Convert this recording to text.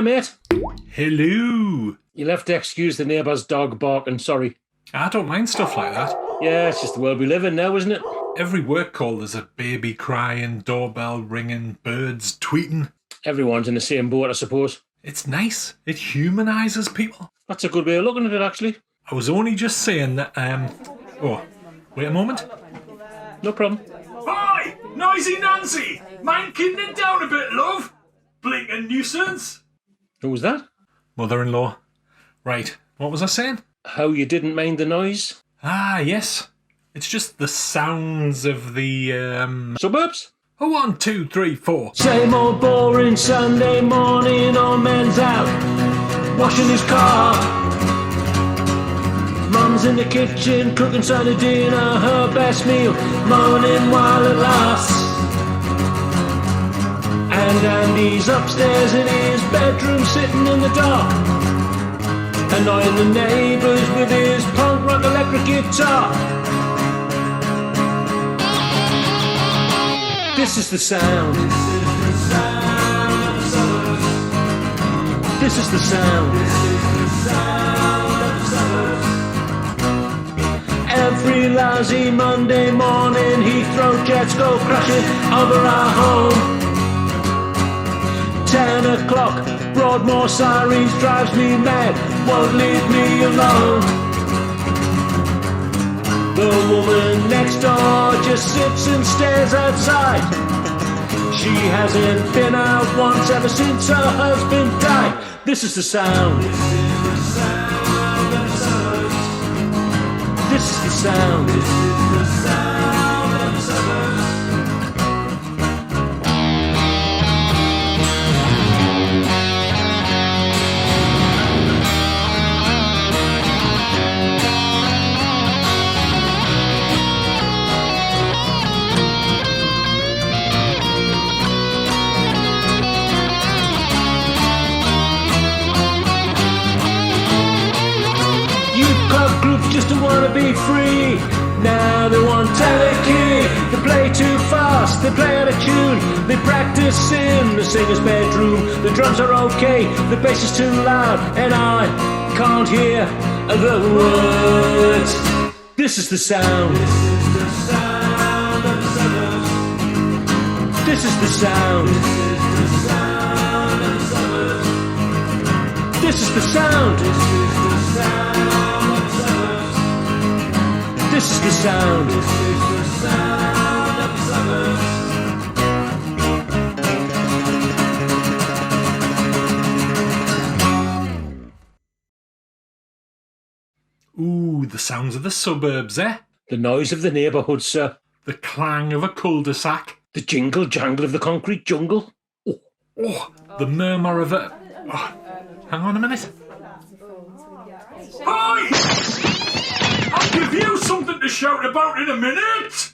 mate. Hello. You'll have to excuse the neighbour's dog barking, sorry. I don't mind stuff like that. Yeah, it's just the world we live in now, isn't it? Every work call there's a baby crying, doorbell ringing, birds tweeting. Everyone's in the same boat, I suppose. It's nice. It humanises people. That's a good way of looking at it, actually. I was only just saying that, Oh, wait a moment. No problem. Hi! Noisy Nancy! Mind keeping it down a bit, love? Blinking nuisance. Who was that? Mother-in-law. Right, what was I saying? How you didn't mind the noise? Ah, yes. It's just the sounds of the, Suburbs? 1, 2, 3, 4. Same old boring Sunday morning, old man's out, washing his car. Mum's in the kitchen, cooking Sunday dinner, her best meal, moaning while it lasts. And Andy's upstairs in his bedroom, sitting in the dark, annoying the neighbours with his punk rock electric guitar. This is the sound. This is the sound. Every lousy Monday morning, Heathrow jets go crashing over our home. 10 o'clock, Broadmoor sirens drives me mad, won't leave me alone. The woman next door just sits and stares outside. She hasn't been out once ever since her husband died. This is the sound. This is the sound. This is the sound of the suburbs. Just to wanna be free. Now they want telekey. They play too fast, they play out of tune. They practice in the singer's bedroom. The drums are okay, the bass is too loud, and I can't hear the words. This is the sound. This is the sound of the suburbs. This is the sound. This is the sound of the suburbs. This is the sound. This is the sound. This is the sound. This is the sound of the suburbs. Ooh, the sounds of the suburbs, eh? The noise of the neighbourhood, sir. The clang of a cul-de-sac. The jingle jangle of the concrete jungle. Oh, the murmur of a... Oh, hang on a minute. Hi! I'll give you something to shout about in a minute!